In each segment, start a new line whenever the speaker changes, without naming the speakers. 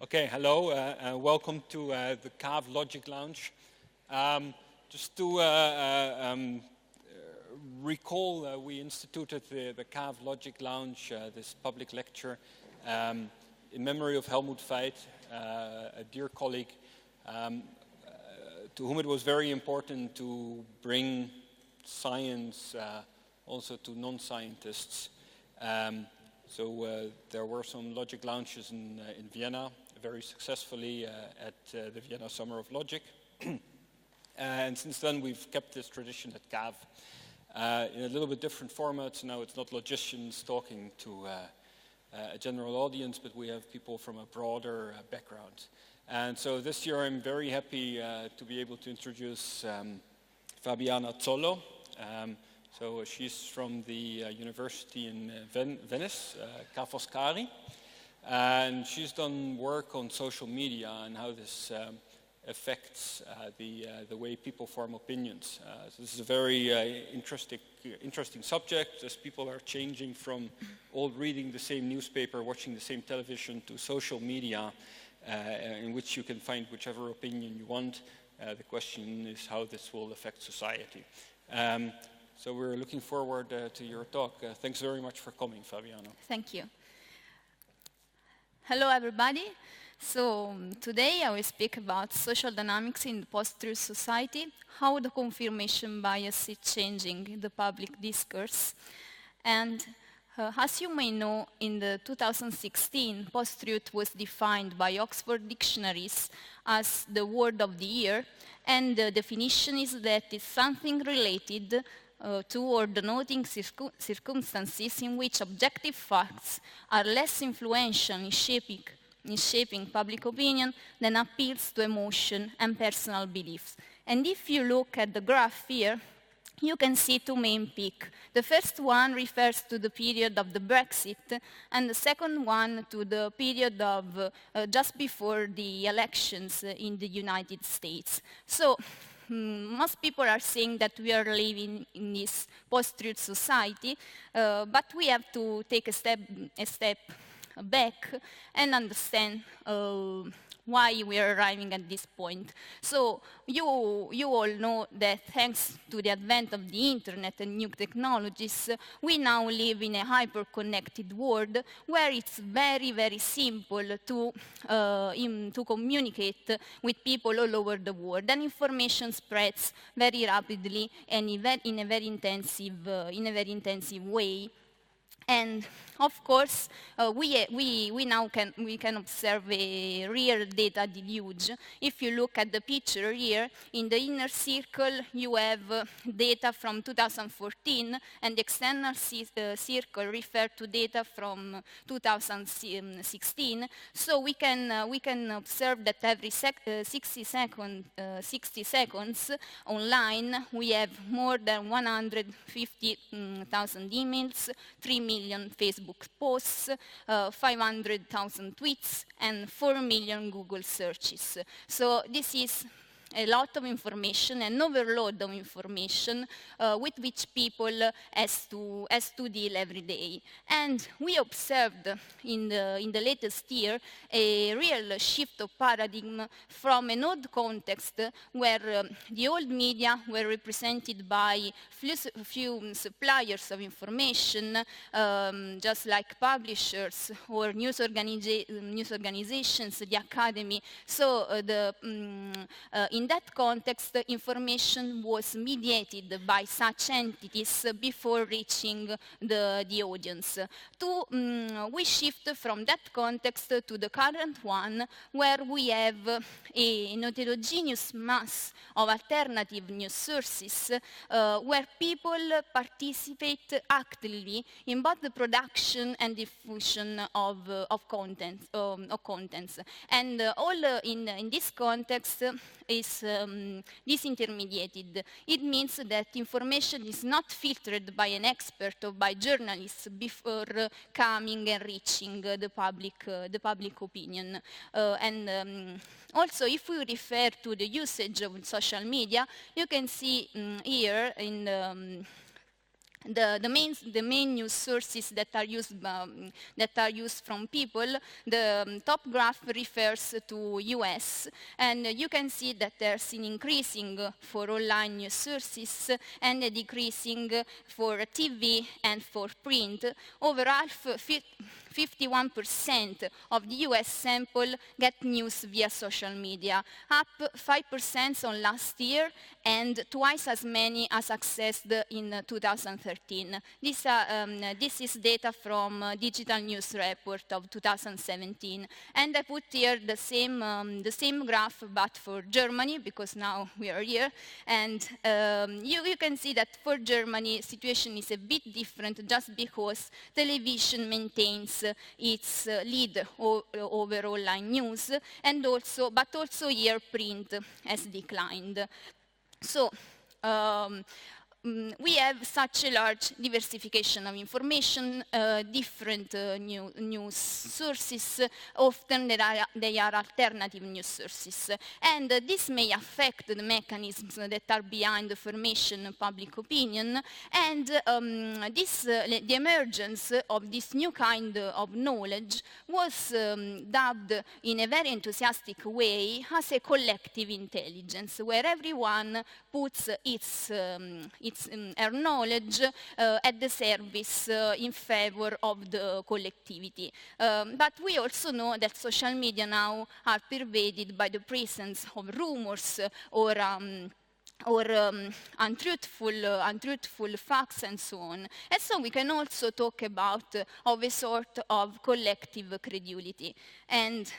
Okay, hello, welcome to the CAV Logic Lounge. Just to recall, we instituted the CAV Logic Lounge, this public lecture, in memory of Helmut Veit, a dear colleague, to whom it was very important to bring science also to non-scientists. So there were some logic lounges in Vienna, very successfully at the Vienna Summer of Logic. And since then we've kept this tradition at CAV in a little bit different formats. Now it's not logicians talking to a general audience, but we have people from a broader background. And so this year I'm very happy to be able to introduce Fabiana Zollo. So she's from the university in Venice, Ca' Foscari, and she's done work on social media and how this affects the way people form opinions. So this is a very interesting subject, as people are changing from all reading the same newspaper, watching the same television, to social media, in which you can find whichever opinion you want. The question is how this will affect society. So we're looking forward to your talk. Thanks very much for coming, Fabiana.
Thank you. Hello, everybody. So today I will speak about social dynamics in the post-truth society, how the confirmation bias is changing the public discourse. And as you may know, in the 2016, post-truth was defined by Oxford dictionaries as the word of the year, and the definition is that it's something related to or denoting circumstances in which objective facts are less influential in shaping public opinion than appeals to emotion and personal beliefs. And if you look at the graph here, you can see two main peaks. The first one refers to the period of the Brexit, and the second one to the period of just before the elections in the United States. So most people are saying that we are living in this post-truth society, but we have to take a step back and understand why we are arriving at this point. So you all know that thanks to the advent of the internet and new technologies, we now live in a hyper-connected world where it's very, very simple to communicate with people all over the world, and information spreads very rapidly and in a very intensive way. And of course, we now can observe a real data deluge. If you look at the picture here, in the inner circle you have data from 2014, and the external circle refers to data from 2016. So we can observe that every 60 seconds online we have more than 150,000 emails, 3 million Facebook posts, 500,000 tweets, and 4 million Google searches. So this is a lot of information, an overload of information with which people has to deal every day. And we observed in the latest year a real shift of paradigm from an old context where the old media were represented by few suppliers of information, just like publishers or news organizations, the academy. So in that context, information was mediated by such entities before reaching the audience. We shift from that context to the current one, where we have an heterogeneous mass of alternative news sources, where people participate actively in both the production and diffusion of contents. And all in this context is disintermediated. It means that information is not filtered by an expert or by journalists before coming and reaching the public opinion. Also, if we refer to the usage of social media, you can see here in the main news sources that are used from people. The top graph refers to US, and you can see that there's an increasing for online news sources and a decreasing for TV and for print. Overall, 51% of the US sample get news via social media, up 5% on last year and twice as many as accessed in 2013. This is data from Digital News Report of 2017. And I put here the same graph, but for Germany, because now we are here. And you can see that for Germany, situation is a bit different just because television maintains its lead over online news, and but also here print has declined. So we have such a large diversification of information, different news sources. Often they are alternative news sources. And this may affect the mechanisms that are behind the formation of public opinion. And the emergence of this new kind of knowledge was dubbed in a very enthusiastic way as a collective intelligence, where everyone puts her knowledge at the service in favor of the collectivity. But we also know that social media now are pervaded by the presence of rumors or untruthful facts and so on. And so we can also talk about of a sort of collective credulity. And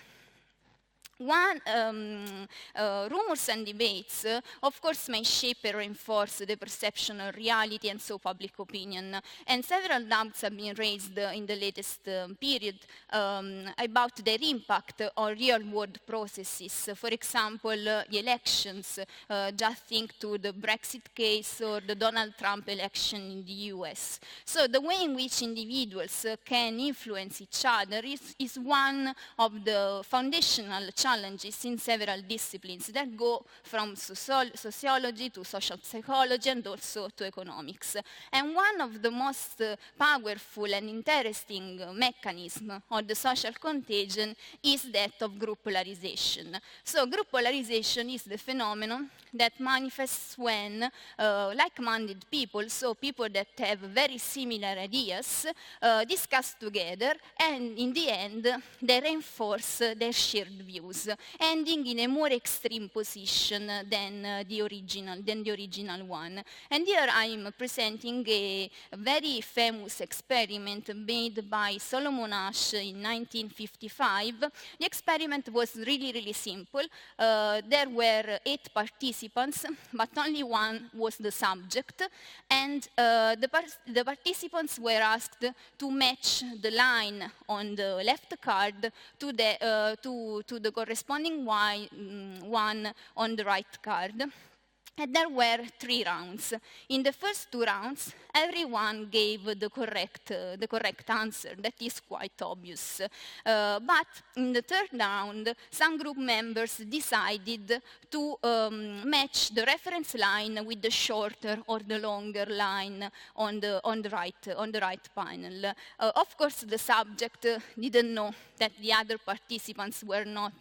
rumors and debates, of course, may shape and reinforce the perception of reality and so public opinion. And several doubts have been raised in the latest period about their impact on real-world processes. For example, the elections. Just think to the Brexit case or the Donald Trump election in the US. So the way in which individuals can influence each other is one of the foundational challenges in several disciplines that go from sociology to social psychology and also to economics. And one of the most powerful and interesting mechanisms of the social contagion is that of group polarization. So group polarization is the phenomenon that manifests when like-minded people, so people that have very similar ideas, discuss together, and in the end, they reinforce their shared views, ending in a more extreme position than the original one. And here I'm presenting a very famous experiment made by Solomon Asch in 1955. The experiment was really simple. There were 8 participants, but only one was the subject, and the participants were asked to match the line on the left card to the corresponding one on the right card. And there were 3 rounds. In the first 2 rounds, everyone gave the correct answer. That is quite obvious. But in the third round, some group members decided to match the reference line with the shorter or the longer line on the right panel. Of course, the subject didn't know that the other participants were not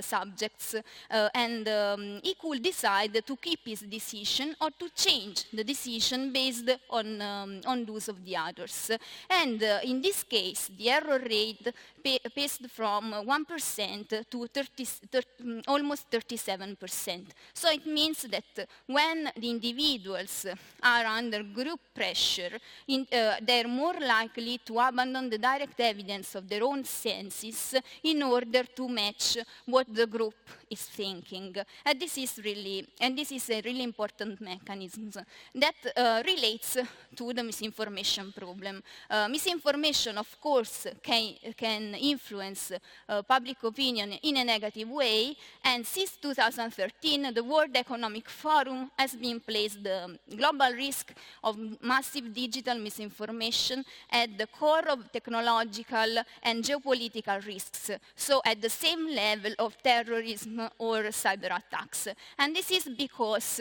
subjects, and he could decide to keep his decision or to change the decision based on those of the others. And in this case, the error rate paced from 1% to almost 37%. So it means that when the individuals are under group pressure, they're more likely to abandon the direct evidence of their own senses in order to match what the group is thinking. And this is a really important mechanism that relates to the misinformation problem. Misinformation, of course, can influence public opinion in a negative way, and since 2013, the World Economic Forum has been placed the global risk of massive digital misinformation at the core of technological and geopolitical political risks, so at the same level of terrorism or cyber attacks. And this is because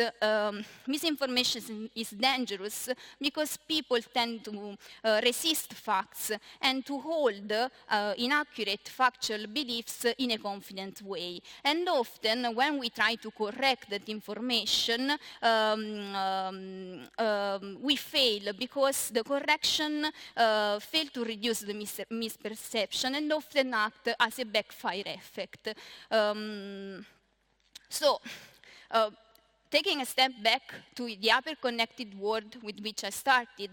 misinformation is dangerous, because people tend to resist facts and to hold inaccurate factual beliefs in a confident way. And often, when we try to correct that information, we fail, because the correction fails to reduce the misperception and often act as a backfire effect. Taking a step back to the hyper-connected world with which I started,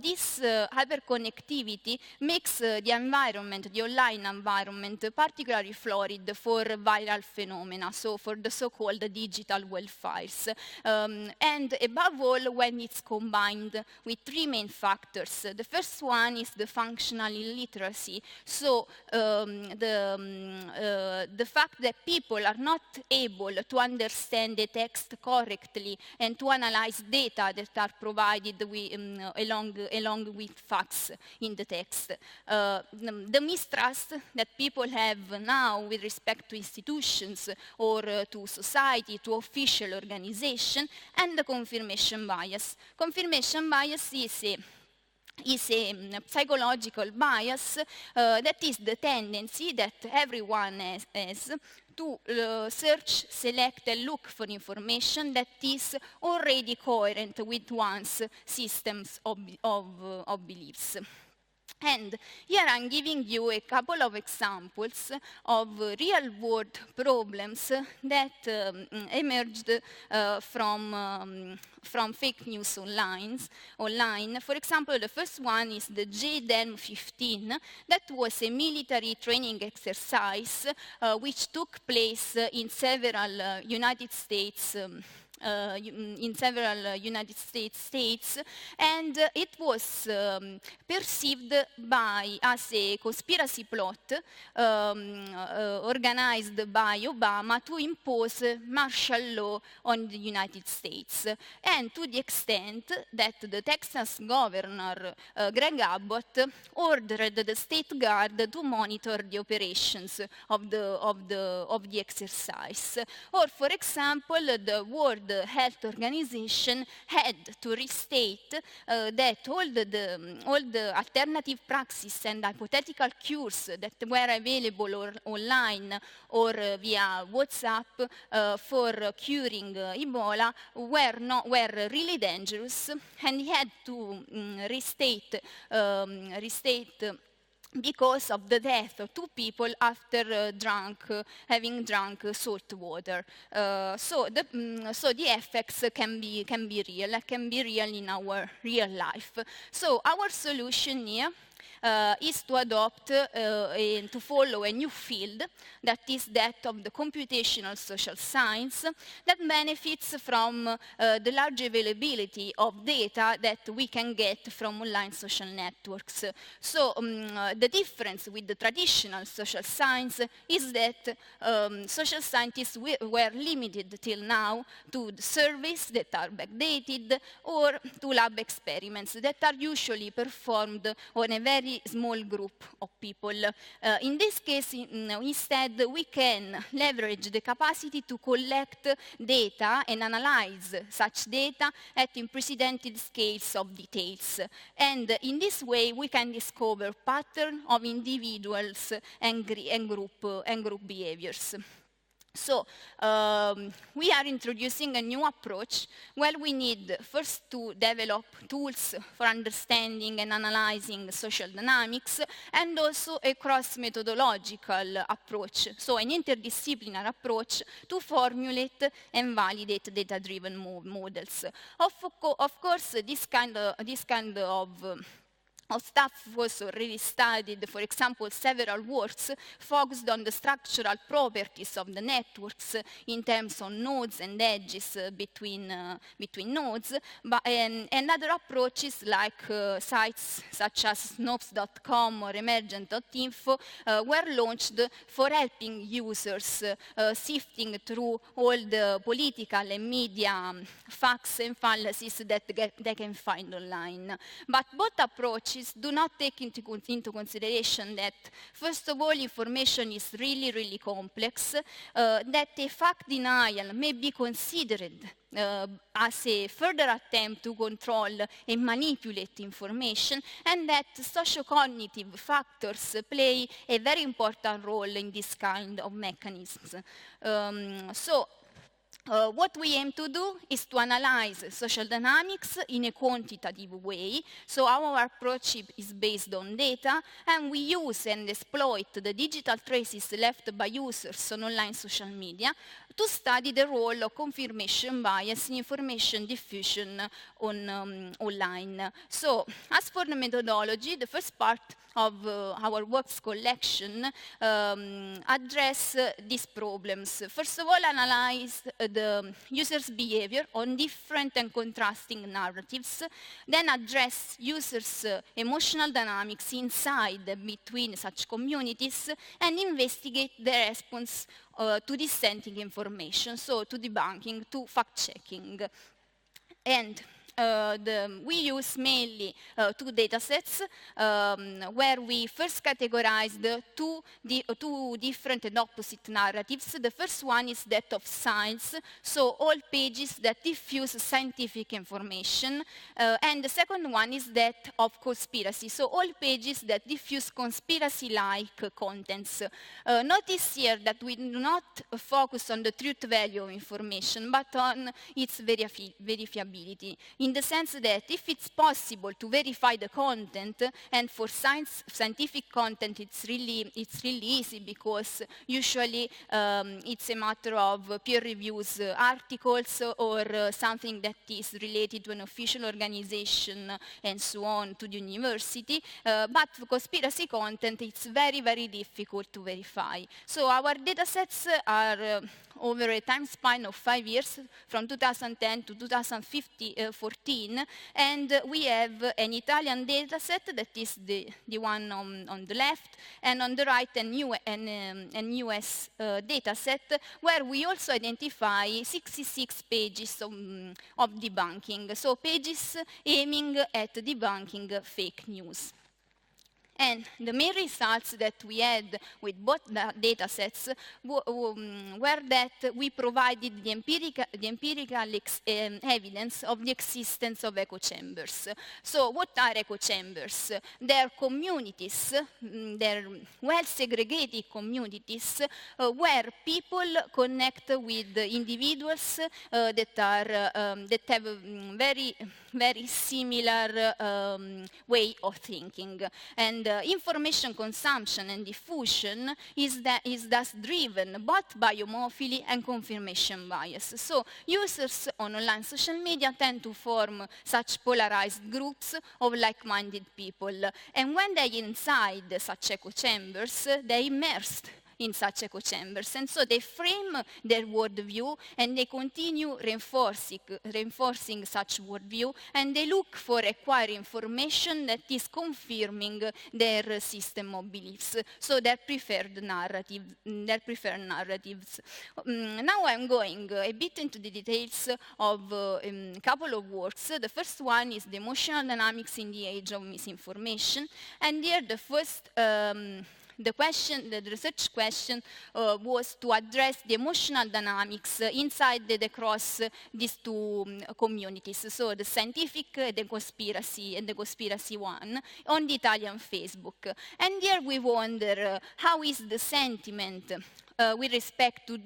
this hyper-connectivity makes the environment, the online environment, particularly florid for viral phenomena, so for the so-called digital wildfires. And above all, when it's combined with three main factors. The first one is the functional illiteracy, so the fact that people are not able to understand the text correctly and to analyze data that are provided with, along with facts in the text. The mistrust that people have now with respect to institutions or to society, to official organization, and the confirmation bias. Confirmation bias is a psychological bias that is the tendency that everyone has to search, select, and look for information that is already coherent with one's systems of beliefs. And here I'm giving you a couple of examples of real-world problems that emerged from fake news online. For example, the first one is the JDEM-15. That was a military training exercise which took place in several United States states, and it was perceived as a conspiracy plot organized by Obama to impose martial law on the United States, and to the extent that the Texas governor, Greg Abbott, ordered the state guard to monitor the operations of the exercise. Or, for example, the World Health Organization had to restate that all the alternative praxis and hypothetical cures that were available online or via WhatsApp for curing Ebola were really dangerous, and he had to restate because of the death of two people after having drunk salt water. So the effects can be real in our real life. So our solution here is to adopt and to follow a new field, that is that of the computational social science, that benefits from the large availability of data that we can get from online social networks. So the difference with the traditional social science is that social scientists were limited till now to the surveys that are backdated or to lab experiments that are usually performed on a very small group of people. In this case, instead, we can leverage the capacity to collect data and analyze such data at unprecedented scales of details. And in this way, we can discover patterns of individuals and group behaviors. So we are introducing a new approach. Well, we need first to develop tools for understanding and analyzing social dynamics, and also a cross-methodological approach, so an interdisciplinary approach to formulate and validate data-driven models. Of course, this kind of stuff was already studied. For example, several works focused on the structural properties of the networks in terms of nodes and edges between nodes. And other approaches like sites such as snopes.com or emergent.info were launched for helping users sifting through all the political and media facts and fallacies that they can find online. But both approaches approaches do not take into consideration that, first of all, information is really, really complex, that a fact denial may be considered as a further attempt to control and manipulate information, and that socio-cognitive factors play a very important role in this kind of mechanisms. What we aim to do is to analyze social dynamics in a quantitative way. So our approach is based on data, and we use and exploit the digital traces left by users on online social media to study the role of confirmation bias in information diffusion online. So as for the methodology, the first part of our works collection address these problems. First of all, analyze the user's behavior on different and contrasting narratives, then address users' emotional dynamics inside and between such communities, and investigate the response to dissenting information, so to debunking, to fact-checking. And we use mainly two datasets where we first categorized two different and opposite narratives. The first one is that of science, so all pages that diffuse scientific information. And the second one is that of conspiracy, so all pages that diffuse conspiracy-like contents. Notice here that we do not focus on the truth value of information, but on its verifiability, in the sense that if it's possible to verify the content, and for scientific content it's really easy, because usually it's a matter of peer reviews articles or something that is related to an official organization and so on, to the university. But for conspiracy content, it's very, very difficult to verify. So our datasets are over a time span of 5 years, from 2010 to 2014, and we have an Italian dataset that is the one on the left, and on the right an US dataset, where we also identify 66 pages of debunking, so pages aiming at debunking fake news. And the main results that we had with both datasets were that we provided the empirical evidence of the existence of echo chambers. So what are echo chambers? They're communities, they're well-segregated communities where people connect with individuals that have a very similar way of thinking. And information consumption and diffusion is thus driven both by homophily and confirmation bias. So users on online social media tend to form such polarized groups of like-minded people. And when they're inside such echo chambers, they're immersed in such echo chambers. And so they frame their worldview, and they continue reinforcing such worldview, and they look for acquiring information that is confirming their system of beliefs, so their preferred narratives. Now I'm going a bit into the details of a couple of works. The first one is the emotional dynamics in the age of misinformation, and here the first the research question was to address the emotional dynamics inside and across these two communities, so the scientific, the conspiracy one, on the Italian Facebook. And here we wonder, how is the sentiment with respect to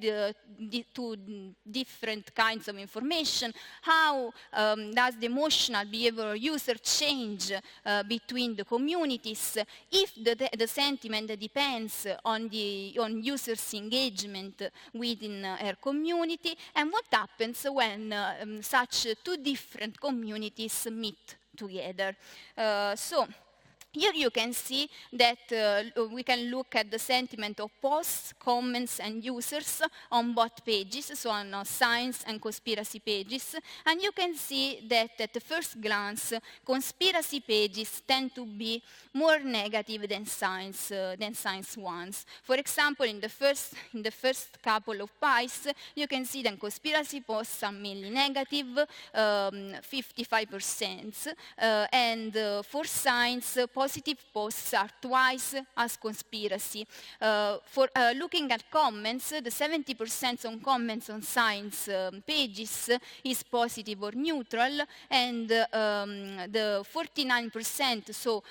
different kinds of information? How does the emotional behavior user change between the communities? If the sentiment depends on users' engagement within her community, and what happens when such two different communities meet together? So here you can see that we can look at the sentiment of posts, comments, and users on both pages, so on science and conspiracy pages. And you can see that at the first glance, conspiracy pages tend to be more negative than science ones. For example, in the first couple of pies, you can see that conspiracy posts are mainly negative, 55%, and for science, positive posts are twice as conspiracy. For looking at comments, the 70% on comments on science pages is positive or neutral, and the 49%, so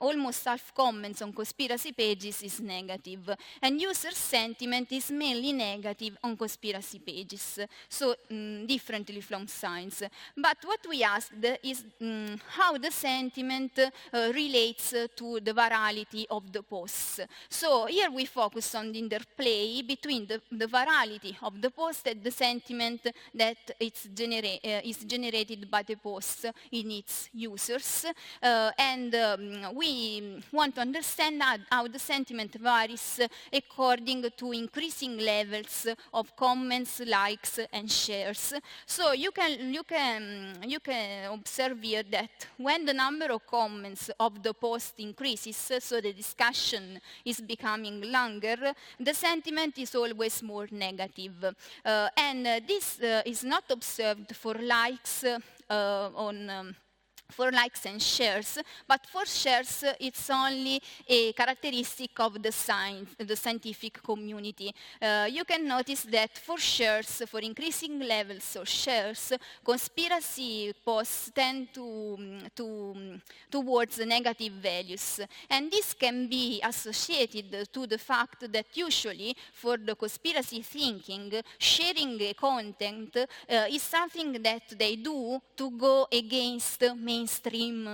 almost half comments on conspiracy pages is negative. And user sentiment is mainly negative on conspiracy pages, so differently from science. But what we asked is how the sentiment relates to the virality of the posts. So here we focus on the interplay between the virality of the post and the sentiment that is generated by the post in its users. And we want to understand how the sentiment varies according to increasing levels of comments, likes, and shares. So you can observe here that when the number of comments of the post increases, so the discussion is becoming longer, the sentiment is always more negative. And this is not observed for likes for likes and shares, but for shares, it's only a characteristic of the scientific community. You can notice that for shares, for increasing levels of shares, conspiracy posts tend towards negative values. And this can be associated to the fact that usually for the conspiracy thinking, sharing content is something that they do to go against mainstream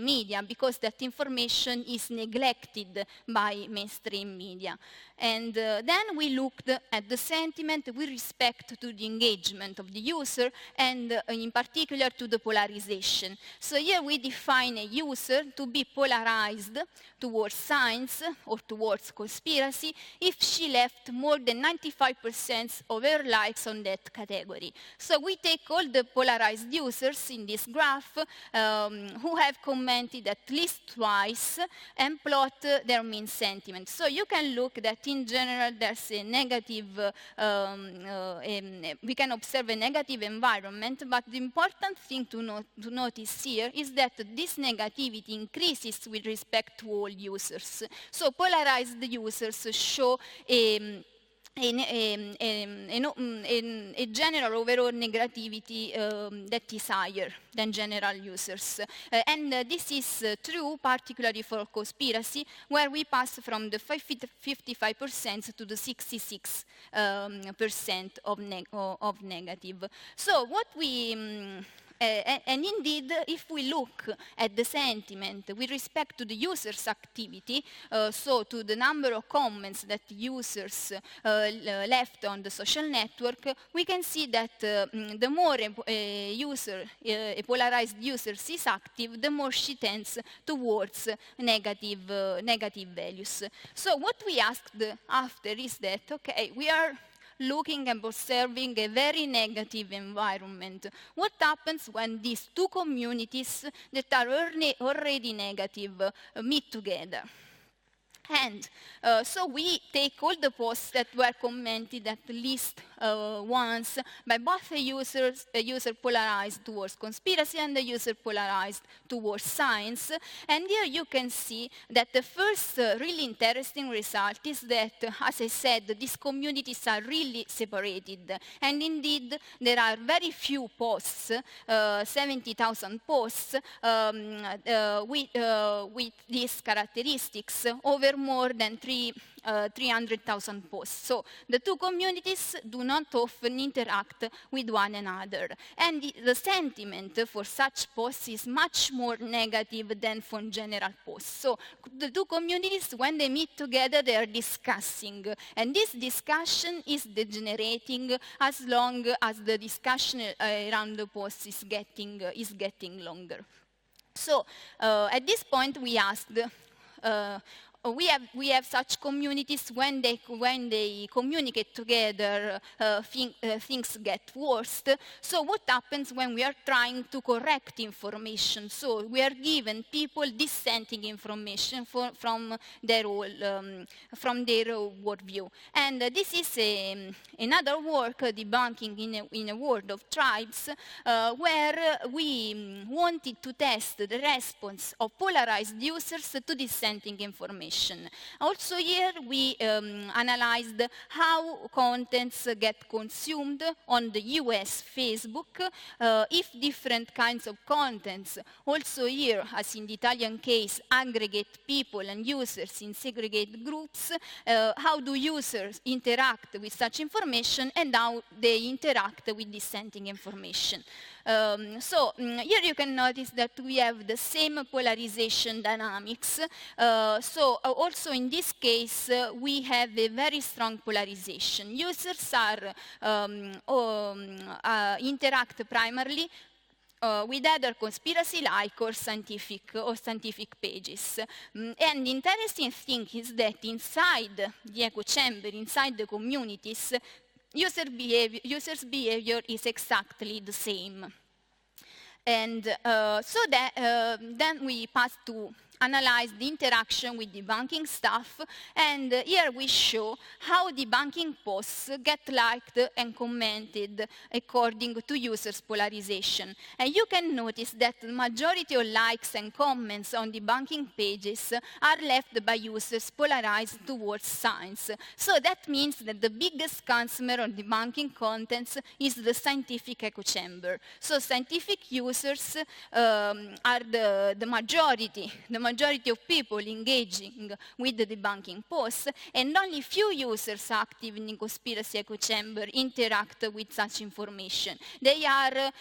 media, because that information is neglected by mainstream media. And then we looked at the sentiment with respect to the engagement of the user, and in particular to the polarization. So here we define a user to be polarized towards science or towards conspiracy if she left more than 95% of her likes on that category. So we take all the polarized users in this graph who have commented at least twice and plot their mean sentiment. So you can look that in general there's a negative, we can observe a negative environment, but the important thing to notice here is that this negativity increases with respect to all users. So polarized users show a general overall negativity that is higher than general users. And this is true particularly for conspiracy, where we pass from the 55% to the 66% of negative. So what we and indeed, if we look at the sentiment with respect to the user's activity, so to the number of comments that users left on the social network, we can see that the more a polarized user is active, the more she tends towards negative values. So what we asked after is that, okay, we are looking and observing a very negative environment. What happens when these two communities that are already negative meet together? And so we take all the posts that were commented at least once by both a user polarized towards conspiracy and the user polarized towards science. And here you can see that the first really interesting result is that, as I said, these communities are really separated. And indeed, there are very few posts, 70,000 posts, with these characteristics over more than 300,000 posts. So the two communities do not often interact with one another. And the sentiment for such posts is much more negative than for general posts. So the two communities, when they meet together, they are discussing. And this discussion is degenerating as long as the discussion around the posts is getting longer. So at this point, we asked, we have such communities when they communicate together, things get worse. So what happens when we are trying to correct information? So we are given people dissenting information from their worldview. And this is another work, Debunking in a World of Tribes, where we wanted to test the response of polarized users to dissenting information. Also here we analyzed how contents get consumed on the US Facebook, if different kinds of contents, also here, as in the Italian case, aggregate people and users in segregate groups, how do users interact with such information and how they interact with dissenting information. Here you can notice that we have the same polarization dynamics. Also in this case, we have a very strong polarization. Users interact primarily with other conspiracy-like or scientific pages. And the interesting thing is that inside the echo chamber, inside the communities, users' behavior is exactly the same. And then we pass to analyze the interaction with debunking stuff, and here we show how debunking posts get liked and commented according to users' polarization. And you can notice that the majority of likes and comments on debunking pages are left by users polarized towards science. So that means that the biggest consumer of debunking contents is the scientific echo chamber. So scientific users are the majority of people engaging with the debunking posts, and only few users active in the conspiracy echo chamber interact with such information. They are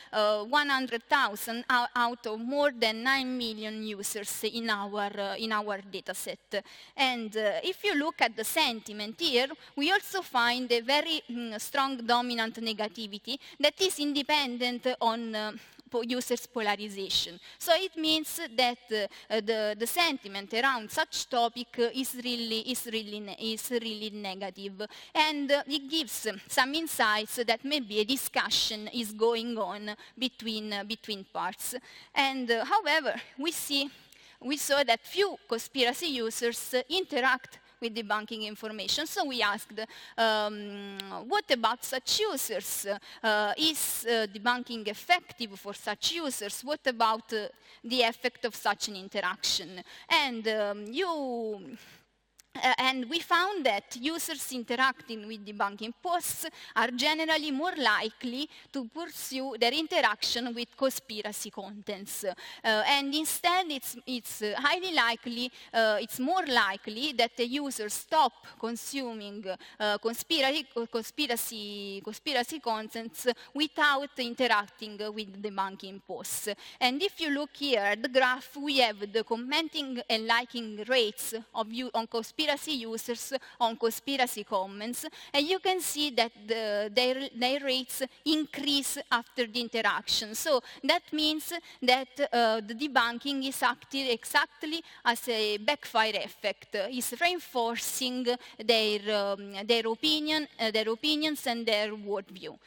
100,000 out of more than 9 million users in our dataset. And if you look at the sentiment here, we also find a very strong dominant negativity that is independent on users' polarization. So it means that the sentiment around such topic is really negative, and it gives some insights that maybe a discussion is going on between parts. And however, we saw that few conspiracy users interact with debunking information. So we asked, what about such users? Is debunking effective for such users? What about the effect of such an interaction? And we found that users interacting with debunking posts are generally more likely to pursue their interaction with conspiracy contents. And instead, it's highly likely, it's more likely that the users stop consuming conspiracy contents without interacting with debunking posts. And if you look here at the graph, we have the commenting and liking rates on conspiracy users on conspiracy comments, and you can see that their rates increase after the interaction. So that means that the debunking is acting exactly as a backfire effect. It's reinforcing their opinions and their worldview.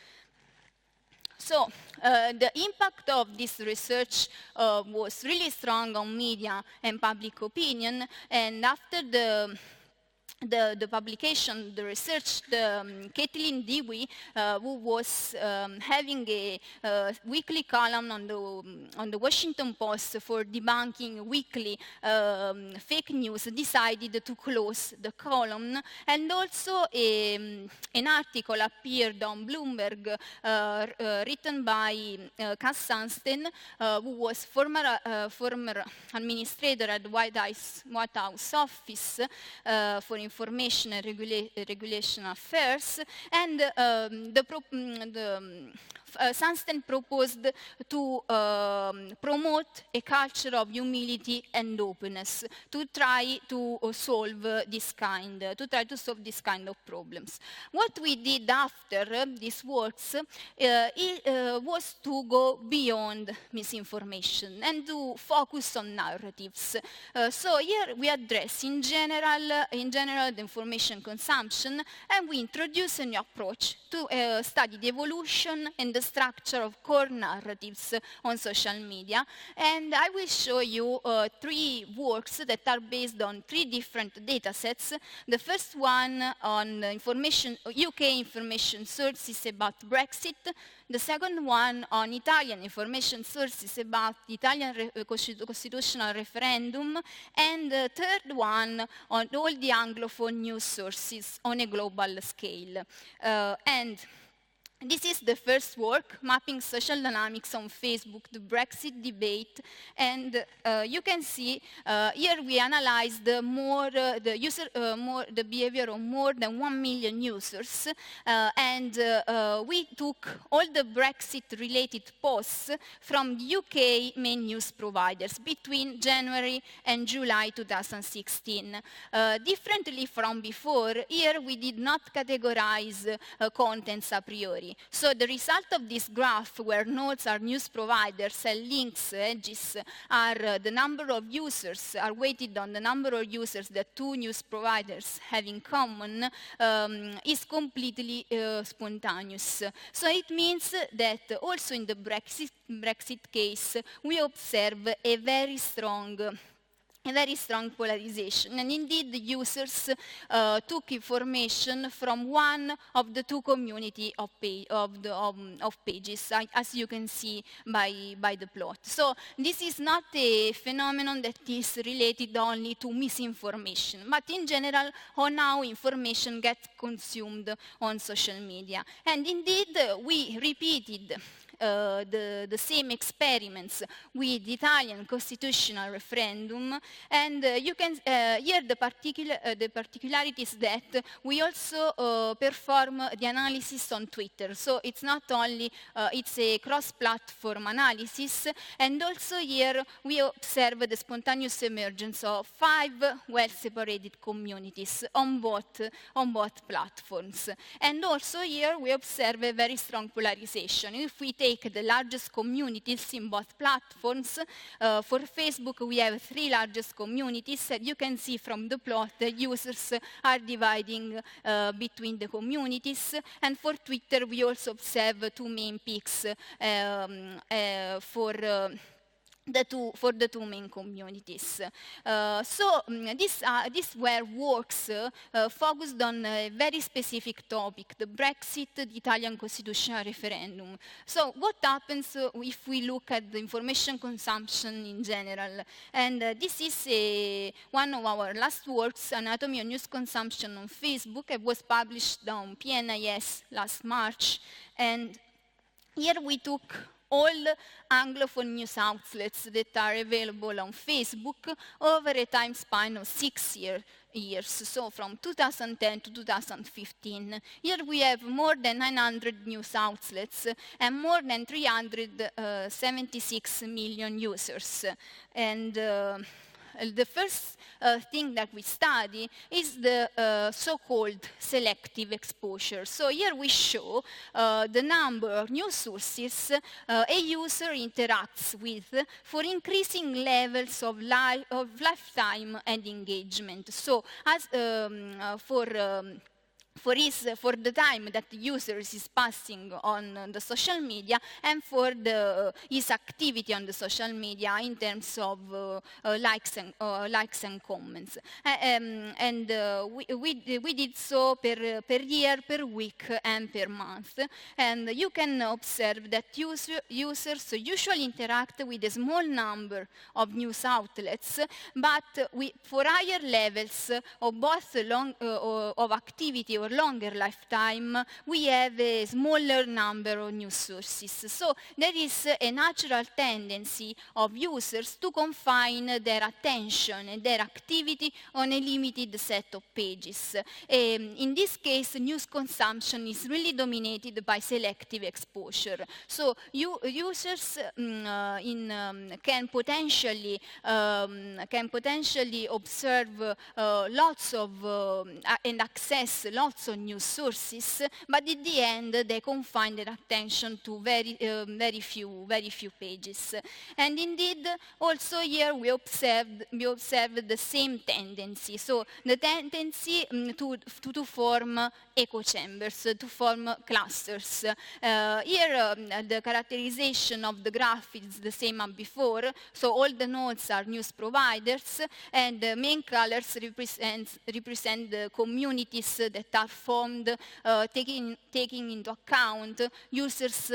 So the impact of this research was really strong on media and public opinion, and after the publication, the research, Caitlin Dewey, who was having a weekly column on the Washington Post for debunking weekly fake news, decided to close the column. And also an article appeared on Bloomberg written by Cass Sunstein, who was former administrator at the White House Office for Information and Regulation Affairs, and Sunstein proposed to promote a culture of humility and openness to try to solve this kind of problems. What we did after these works was to go beyond misinformation and to focus on narratives. So here we address in general the information consumption, and we introduce a new approach to study the evolution and the structure of core narratives on social media. And I will show you 3 works that are based on 3 different data sets. The first one on UK information sources about Brexit, the second one on Italian information sources about the Italian constitutional referendum, and the third one on all the Anglophone news sources on a global scale. And this is the first work, Mapping Social Dynamics on Facebook, the Brexit Debate. And you can see here we analyzed the behavior of more than 1 million users. And we took all the Brexit-related posts from the UK main news providers between January and July 2016. Differently from before, here we did not categorize contents a priori. So the result of this graph, where nodes are news providers and links, edges, are the number of users, are weighted on the number of users that 2 news providers have in common, is completely spontaneous. So it means that also in the Brexit case, we observe a very strong polarization. And indeed, the users took information from one of the 2 community of pages, as you can see by the plot. So this is not a phenomenon that is related only to misinformation, but in general, on how information gets consumed on social media. And indeed, we repeated the same experiments with the Italian constitutional referendum, and you can hear the particularities that we also perform the analysis on Twitter. So it's not only, it's a cross-platform analysis, and also here we observe the spontaneous emergence of 5 well-separated communities on both platforms. And also here we observe a very strong polarization. If we take the largest communities in both platforms, for Facebook we have 3 largest communities. You can see from the plot that users are dividing between the communities, and for Twitter we also observe 2 main peaks for the 2 main communities. So these were works focused on a very specific topic, the Brexit, the Italian constitutional referendum. So what happens if we look at the information consumption in general? And this is one of our last works, Anatomy of News Consumption on Facebook. It was published on PNAS last March. And here we took all Anglophone news outlets that are available on Facebook over a time span of 6 years, so from 2010 to 2015. Here we have more than 900 news outlets and more than 376 million users. And the first thing that we study is the so-called selective exposure. So here we show the number of news sources a user interacts with for increasing levels of lifetime and engagement. So as for the time that the user is passing on the social media, and for his activity on the social media in terms of likes and comments. We did so per year, per week, and per month. And you can observe that users usually interact with a small number of news outlets, but for higher levels of both of activity or or longer lifetime, we have a smaller number of news sources. So there is a natural tendency of users to confine their attention and their activity on a limited set of pages. In this case, news consumption is really dominated by selective exposure. So users can potentially observe lots of and access lots of news sources, but at the end they confine their attention to very few pages. And indeed, also here we observe the same tendency. So the tendency to form echo chambers, to form clusters. Here the characterization of the graph is the same as before. So all the nodes are news providers, and the main colors represent the communities that are formed taking into account users'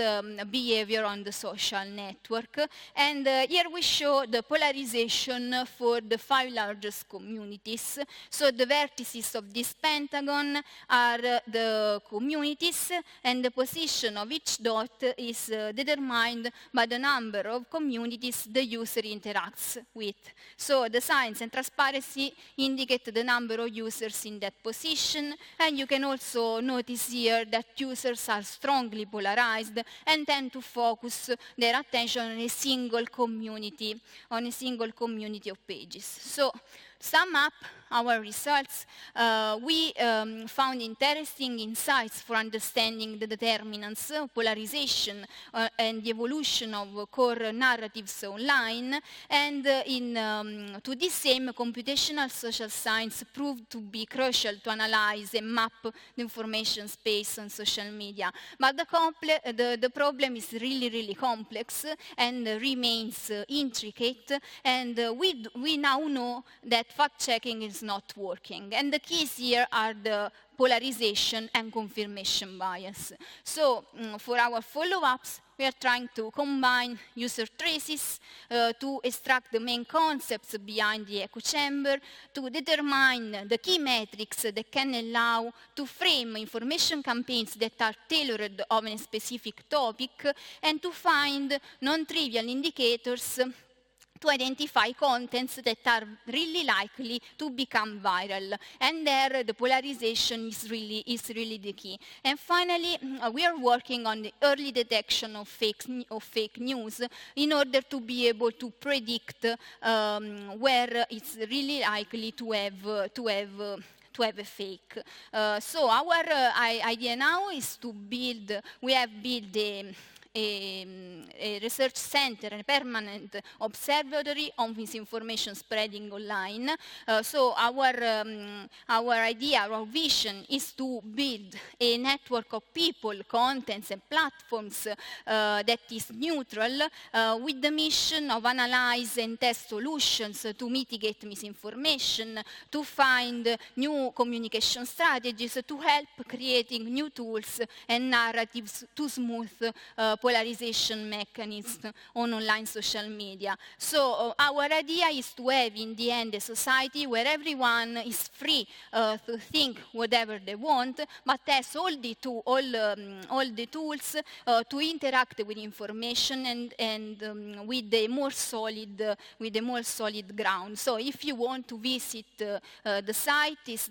behavior on the social network. And here we show the polarization for the 5 largest communities. So the vertices of this pentagon are the communities, and the position of each dot is determined by the number of communities the user interacts with. So the signs and transparency indicate the number of users in that position, and you can also notice here that users are strongly polarized and tend to focus their attention on a single community of pages. So sum up our results, we found interesting insights for understanding the determinants of polarization and the evolution of core narratives online. And to this same, computational social science proved to be crucial to analyze and map the information space on social media. But the problem is really complex and remains intricate, and we now know that fact-checking is not working. And the keys here are the polarization and confirmation bias. So for our follow-ups, we are trying to combine user traces to extract the main concepts behind the echo chamber, to determine the key metrics that can allow to frame information campaigns that are tailored on a specific topic, and to find non-trivial indicators to identify contents that are really likely to become viral. And there, the polarization is really the key. And finally, we are working on the early detection of fake news in order to be able to predict where it's really likely to have a fake. So our idea now is to build, we have built a research center, a permanent observatory on misinformation spreading online. So our idea, our vision is to build a network of people, contents and platforms that is neutral, with the mission of analyze and test solutions to mitigate misinformation, to find new communication strategies, to help creating new tools and narratives to smooth polarization mechanism on online social media. So our idea is to have in the end a society where everyone is free to think whatever they want, but has all the tools to interact with information and with a more solid ground. So if you want to visit the site is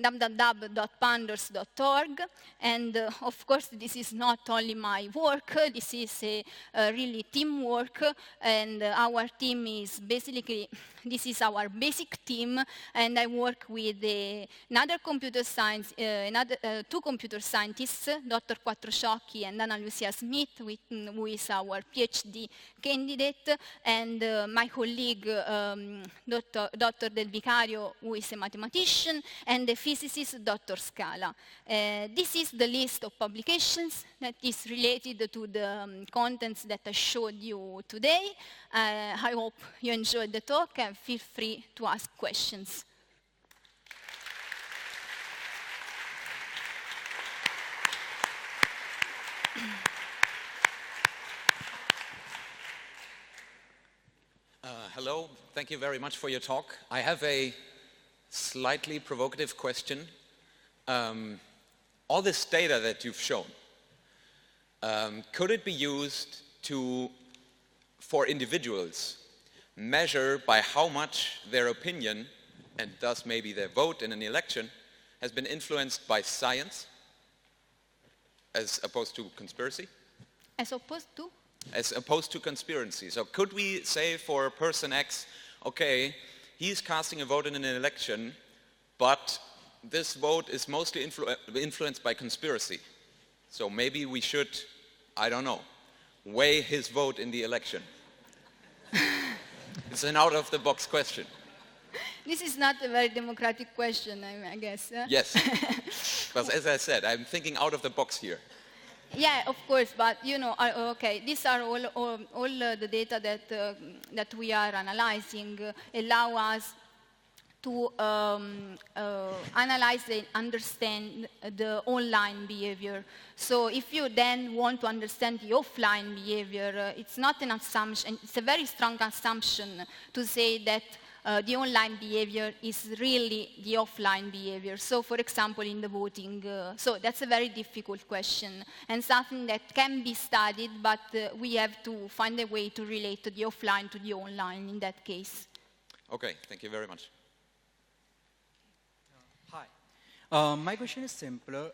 www.pandoors.org, and of course this is not only my work, this is a really teamwork, and our team is basically, this is our basic team, and I work with another computer science, two computer scientists, Dr. Quattrociocchi and Anna Lucia Smith, who is our PhD candidate, and my colleague, Dr. Del Vicario, who is a mathematician, and the physicist, Dr. Scala. This is the list of publications that is related to the contents that I showed you today. I hope you enjoyed the talk, and feel free to ask questions.
Hello, thank you very much for your talk. I have a slightly provocative question. all this data that you've shown, could it be used for individuals measure by how much their opinion, and thus maybe their vote in an election, has been influenced by science as opposed to conspiracy?
As opposed to?
As opposed to conspiracy. So could we say for person X, okay, he's casting a vote in an election, but this vote is mostly influenced by conspiracy. So maybe we should, I don't know, weigh his vote in the election. It's an out-of-the-box question.
This is not a very democratic question, I guess.
Yes, but as I said, I'm thinking out of the box here.
Yeah, of course, but you know, okay, these are all the data that we are analyzing allow us to analyze and understand the online behavior. So if you then want to understand the offline behavior, it's not an assumption, it's a very strong assumption to say that the online behavior is really the offline behavior. So for example, in the voting, so that's a very difficult question and something that can be studied, but we have to find a way to relate the offline to the online in that case.
Okay, thank you very much.
Hi. My question is simpler.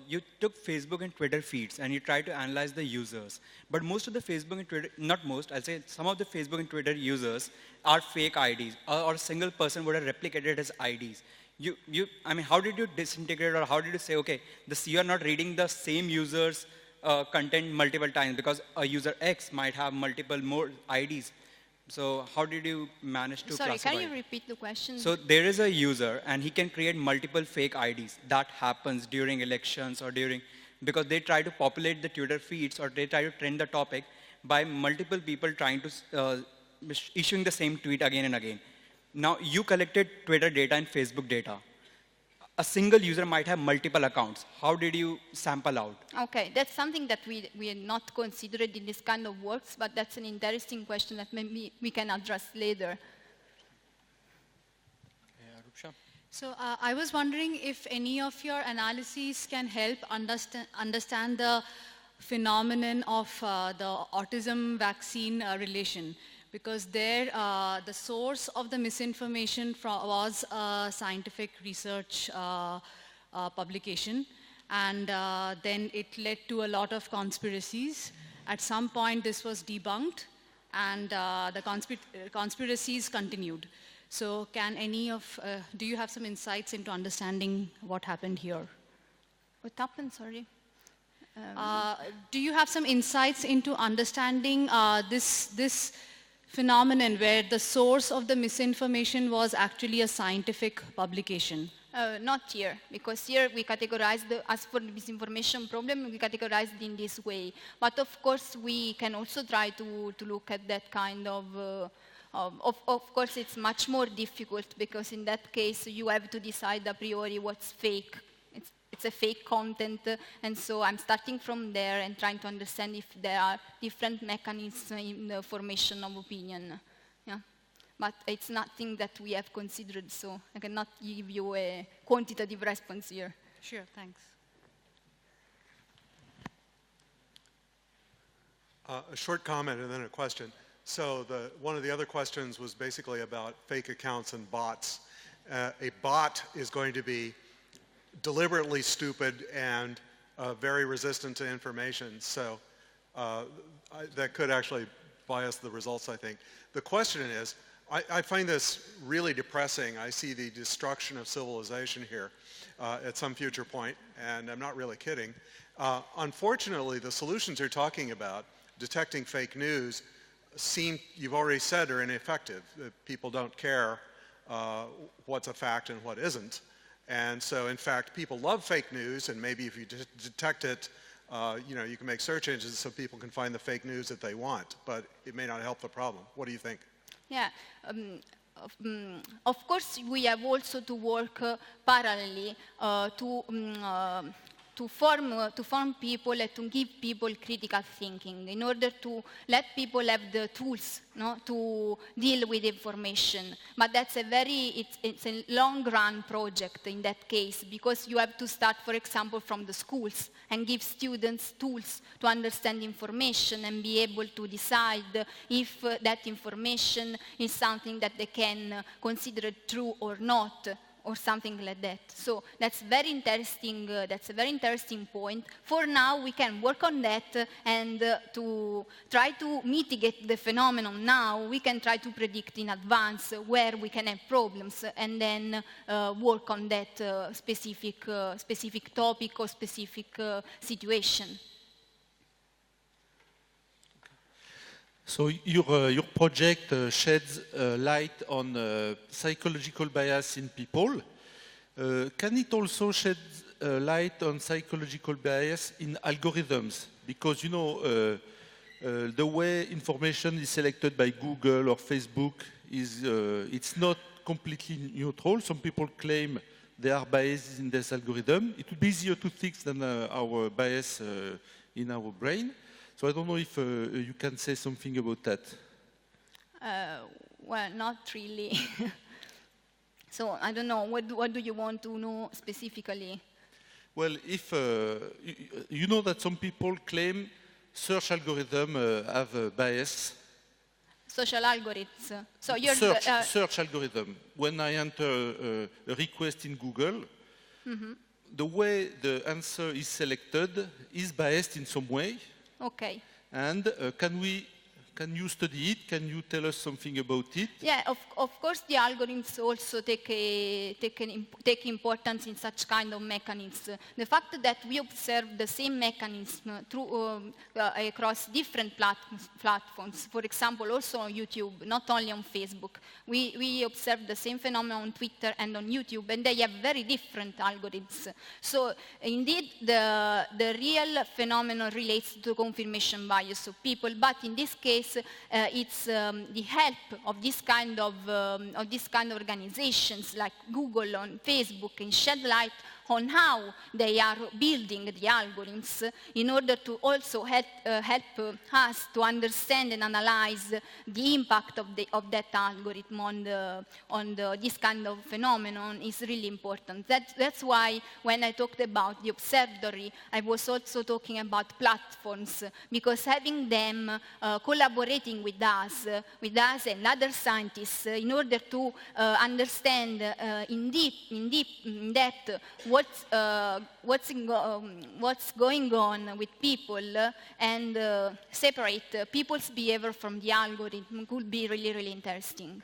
You took Facebook and Twitter feeds and you tried to analyze the users. But most of the Facebook and Twitter, not most, I'll say some of the Facebook and Twitter users are fake IDs, or a single person would have replicated his IDs. I mean, how did you disintegrate, or how did you say, okay, you are not reading the same user's content multiple times, because a user X might have multiple more IDs. So how did you manage to classify?
Sorry, can you repeat the question?
So there is a user and he can create multiple fake IDs. That happens during elections or because they try to populate the Twitter feeds, or they try to trend the topic by multiple people trying to, issuing the same tweet again and again. Now you collected Twitter data and Facebook data. A single user might have multiple accounts. How did you sample out?
Okay, that's something that we had not considered in this kind of works, but that's an interesting question that maybe we can address later.
So I was wondering if any of your analyses can help understand the phenomenon of the autism vaccine relation. Because there, the source of the misinformation was a scientific research publication, and then it led to a lot of conspiracies. At some point, this was debunked, and the conspiracies continued. So can do you have some insights into understanding what happened here?
What happened, sorry?
Do you have some insights into understanding this phenomenon where the source of the misinformation was actually a scientific publication?
Not here, because here we categorize as for the misinformation problem, we categorize it in this way. But of course, we can also try to look at that kind of course, it's much more difficult, because in that case, you have to decide a priori what's fake. It's a fake content, and so I'm starting from there and trying to understand if there are different mechanisms in the formation of opinion. Yeah. But it's nothing that we have considered, so I cannot give you a quantitative response here.
Sure, thanks.
A short comment and then a question. So one of the other questions was basically about fake accounts and bots. A bot is going to be deliberately stupid and very resistant to information. So that could actually bias the results, I think. The question is, I find this really depressing. I see the destruction of civilization here at some future point, and I'm not really kidding. Unfortunately, the solutions you're talking about, detecting fake news, you've already said, are ineffective. People don't care what's a fact and what isn't. And so, in fact, people love fake news, and maybe if you detect it, you can make search engines so people can find the fake news that they want, but it may not help the problem. What do you think?
Yeah. Of course, we have also to work parallelly to form people and to give people critical thinking in order to let people have the tools, no, to deal with information. But that's it's a long-run project in that case, because you have to start, for example, from the schools and give students tools to understand information and be able to decide if that information is something that they can consider true or not, or something like that. So that's very interesting. That's a very interesting point. For now, we can work on that, and to try to mitigate the phenomenon now, we can try to predict in advance where we can have problems, and then work on that specific topic or specific situation.
So your project sheds light on psychological bias in people. Can it also shed light on psychological bias in algorithms? Because, you know, the way information is selected by Google or Facebook is, it's not completely neutral. Some people claim there are biases in this algorithm. It would be easier to fix than our bias in our brain. So I don't know if you can say something about that.
Well, not really. So I don't know, what do you want to know specifically?
Well, if you know that some people claim search algorithms have bias.
Social algorithms. So you're
search algorithm. When I enter a request in Google, the way the answer is selected is biased in some way.
Okay.
And can you study it? Can you tell us something about it?
Yeah, of course the algorithms also take importance in such kind of mechanisms. The fact that we observe the same mechanism through, across different platforms, for example, also on YouTube, not only on Facebook. We observe the same phenomenon on Twitter and on YouTube, and they have very different algorithms. So indeed, the real phenomenon relates to confirmation bias of people, but in this case, it's the help of this kind of organizations like Google and Facebook and shed light on how they are building the algorithms in order to also help us to understand and analyze the impact of that algorithm on this kind of phenomenon is really important. That's why when I talked about the observatory, I was also talking about platforms, because having them collaborating with us and other scientists in order to understand in depth what's going on with people and separate people's behavior from the algorithm could be really, really interesting.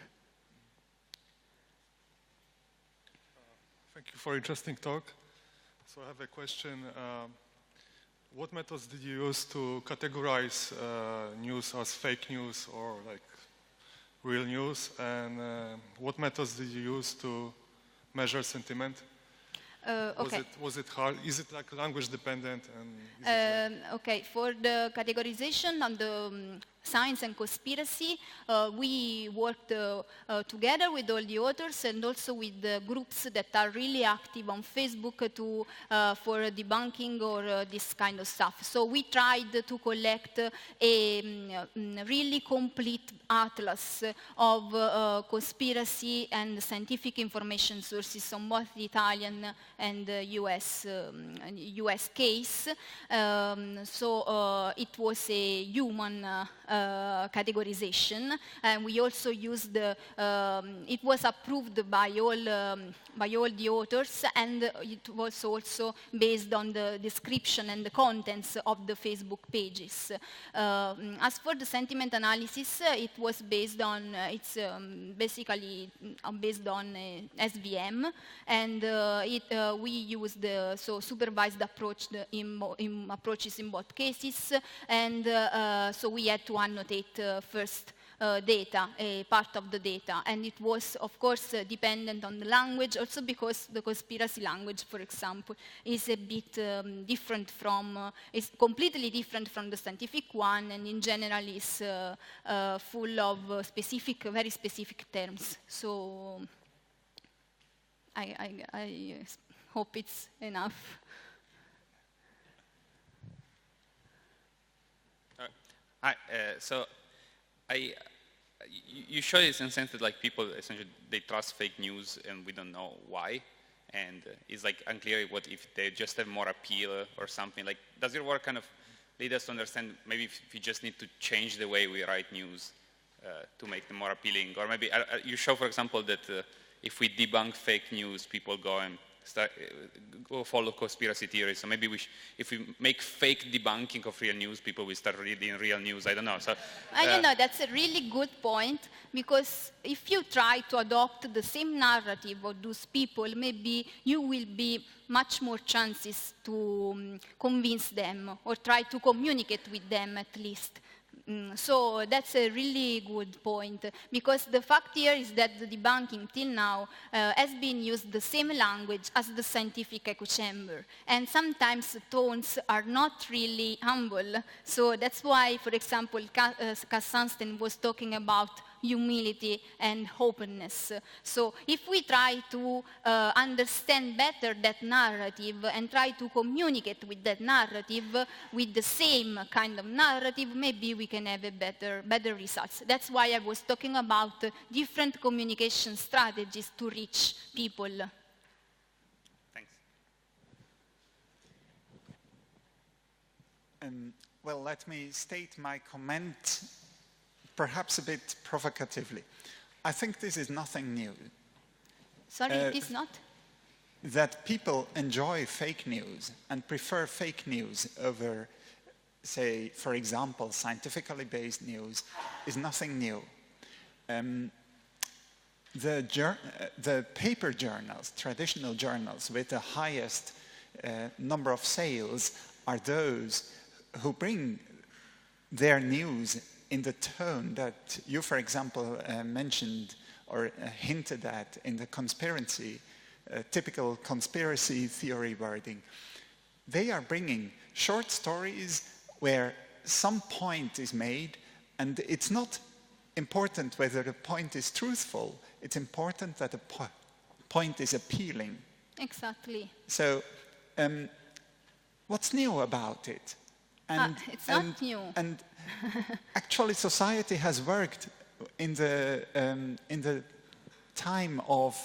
Thank you for an interesting talk. So I have a question. What methods did you use to categorize news as fake news or like real news? And what methods did you use to measure sentiment?
Okay.
Was it hard? Is it like language dependent?
And okay, for the categorization on the science and conspiracy, we worked together with all the authors and also with the groups that are really active on Facebook for debunking or this kind of stuff. So we tried to collect a really complete atlas of conspiracy and scientific information sources on both the Italian and US case. So it was a human categorization, and we also used it was approved by all the authors, and it was also based on the description and the contents of the Facebook pages. As for the sentiment analysis, it was based on basically based on SVM, and we used the supervised approach in approaches in both cases, and so we had to annotate first data, a part of the data, and it was of course dependent on the language, also because the conspiracy language, for example, is a bit different from, is completely different from the scientific one, and in general is full of very specific terms. So I hope it's enough.
You show this in the sense that like people essentially they trust fake news and we don't know why, and it's like unclear what if they just have more appeal or something. Like, does your work kind of lead us to understand maybe if we just need to change the way we write news to make them more appealing, or maybe you show, for example, that if we debunk fake news, people go and go follow conspiracy theories. So maybe if we make fake debunking of real news, people will start reading real news. I don't know. So,
you know, that's a really good point, because if you try to adopt the same narrative of those people, maybe you will be much more chances to convince them or try to communicate with them at least. So that's a really good point, because the fact here is that the debunking till now has been used the same language as the scientific echo chamber, and sometimes tones are not really humble. So that's why, for example, Cass Sunstein was talking about humility and openness. So if we try to understand better that narrative and try to communicate with that narrative with the same kind of narrative, maybe we can have a better results. That's why I was talking about different communication strategies to reach people.
Thanks.
Well, let me state my comment perhaps a bit provocatively. I think this is nothing new.
Sorry, it is not?
That people enjoy fake news and prefer fake news over, say, for example, scientifically based news is nothing new. The paper journals, traditional journals with the highest number of sales are those who bring their news in the tone that you, for example, mentioned or hinted at in the conspiracy, typical conspiracy theory wording. They are bringing short stories where some point is made, and it's not important whether the point is truthful, it's important that the point is appealing.
Exactly.
So, what's new about it?
It's not new.
And actually, society has worked in the time of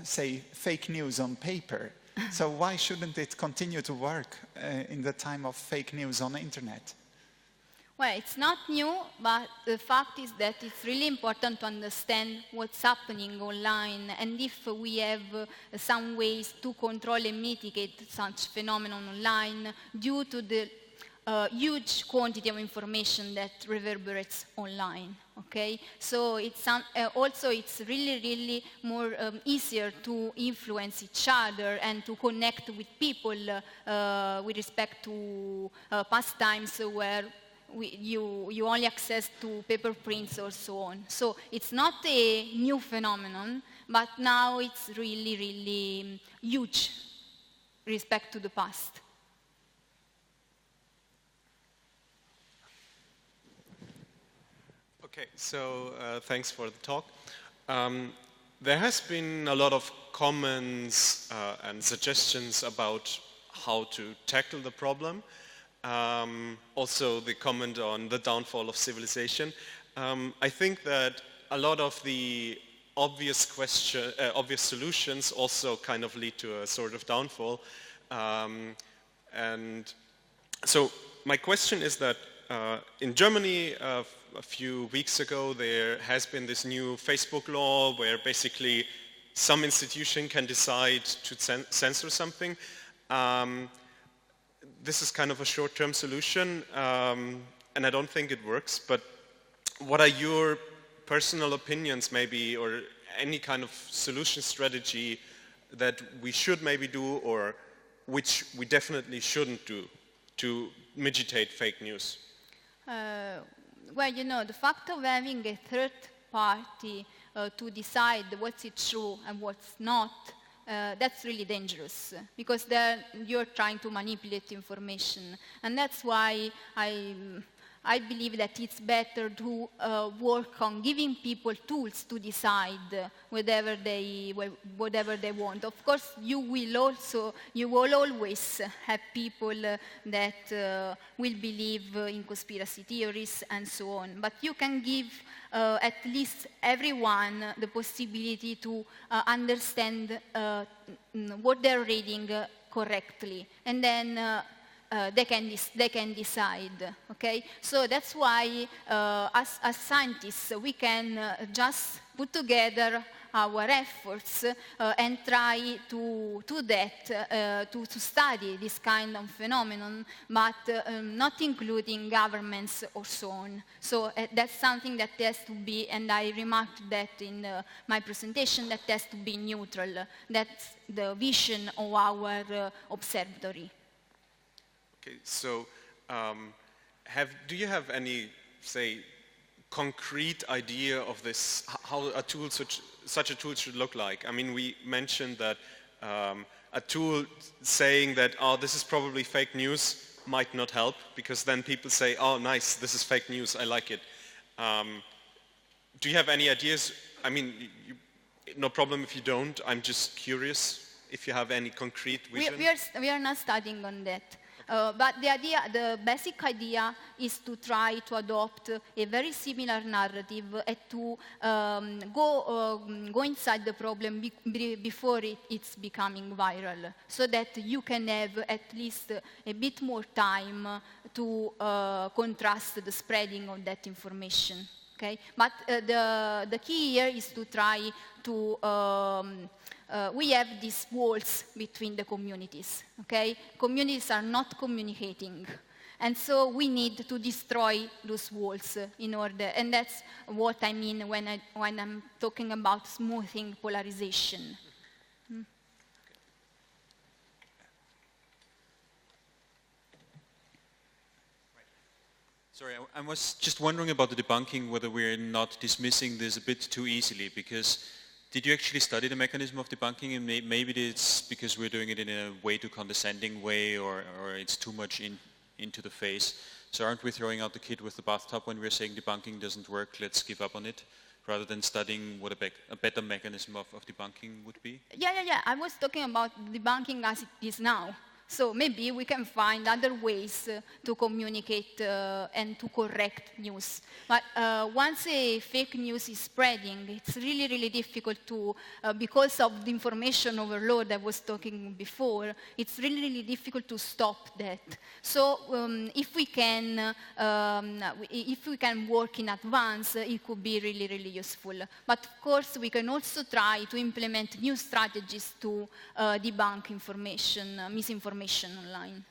say, fake news on paper. So why shouldn't it continue to work in the time of fake news on the internet?
Well, it's not new, but the fact is that it's really important to understand what's happening online, and if we have some ways to control and mitigate such phenomenon online due to the huge quantity of information that reverberates online, okay? So it's also it's really more easier to influence each other and to connect with people with respect to past times where you only access to paper prints or so on. So it's not a new phenomenon, but now it's really huge with respect to the past.
Okay, so thanks for the talk. There has been a lot of comments and suggestions about how to tackle the problem. Also the comment on the downfall of civilization. I think that a lot of the obvious solutions also kind of lead to a sort of downfall. And so my question is that in Germany, a few weeks ago, there has been this new Facebook law where basically some institution can decide to censor something. This is kind of a short-term solution, and I don't think it works, but what are your personal opinions maybe, or any kind of solution strategy that we should maybe do, or which we definitely shouldn't do to mitigate fake news?
Well, you know, the fact of having a third party to decide what's true and what's not, that's really dangerous, because then you're trying to manipulate information. And that's why I believe that it's better to work on giving people tools to decide whatever they want. Of course, you will always have people that will believe in conspiracy theories and so on. But you can give at least everyone the possibility to understand what they're reading correctly, and then they can decide, okay? So that's why, as scientists, we can just put together our efforts and try to study this kind of phenomenon, but not including governments or so on. So that's something that has to be, and I remarked that in my presentation, that has to be neutral. That's the vision of our observatory.
Okay, so do you have any, say, concrete idea of this, how a tool such a tool should look like? I mean, we mentioned that a tool saying that, oh, this is probably fake news might not help, because then people say, oh, nice, this is fake news, I like it. Do you have any ideas? I mean, no problem if you don't. I'm just curious if you have any concrete vision.
We are not studying on that. But the basic idea is to try to adopt a very similar narrative and to go inside the problem before it's becoming viral, so that you can have at least a bit more time to contrast the spreading of that information. Okay? But the key here is to try to we have these walls between the communities, okay? Communities are not communicating. And so we need to destroy those walls in order, and that's what I mean when I'm talking about smoothing polarization.
Sorry, I was just wondering about the debunking, whether we're not dismissing this a bit too easily, because did you actually study the mechanism of debunking, and maybe it's because we're doing it in a way too condescending way, or it's too much into the face? So aren't we throwing out the kid with the bathtub when we're saying debunking doesn't work, let's give up on it, rather than studying what a better mechanism of debunking would be?
Yeah. I was talking about debunking as it is now. So maybe we can find other ways to communicate and to correct news. But once a fake news is spreading, it's really, really difficult to, because of the information overload I was talking before, it's really, really difficult to stop that. So if we can work in advance, it could be really, really useful. But of course, we can also try to implement new strategies to debunk misinformation online.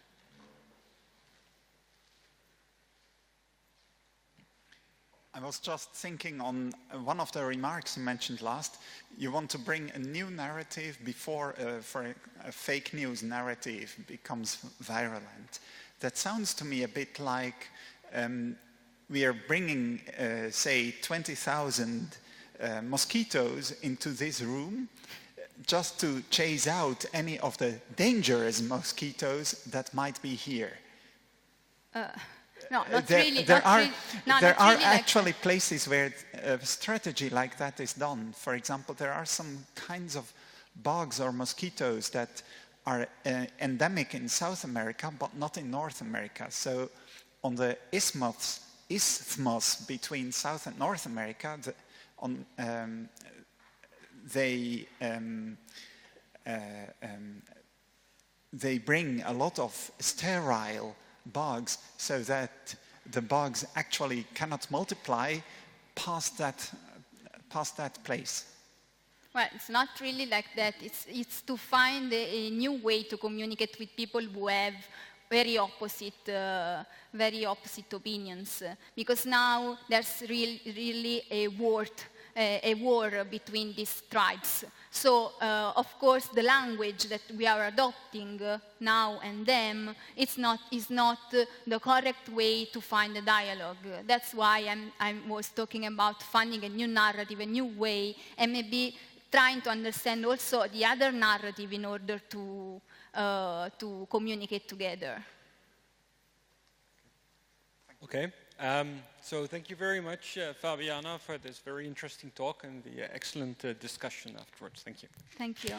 I was just thinking on one of the remarks you mentioned last. You want to bring a new narrative before for a fake news narrative becomes virulent. That sounds to me a bit like we are bringing, say, 20,000 mosquitoes into this room just to chase out any of the dangerous mosquitoes that might be here.
No, not
there
really.
There are
Actually
places where a strategy like that is done. For example, there are some kinds of bugs or mosquitoes that are endemic in South America, but not in North America. So on the isthmus between South and North America, they bring a lot of sterile bugs, so that the bugs actually cannot multiply past that place.
Well, it's not really like that. It's to find a new way to communicate with people who have very opposite opinions. Because now there's really a war between these tribes. So, of course, the language that we are adopting now and them is not the correct way to find a dialogue. That's why I was talking about finding a new narrative, a new way, and maybe trying to understand also the other narrative in order to communicate together.
Okay. So thank you very much, Fabiana, for this very interesting talk and the excellent discussion afterwards. Thank you.
Thank you.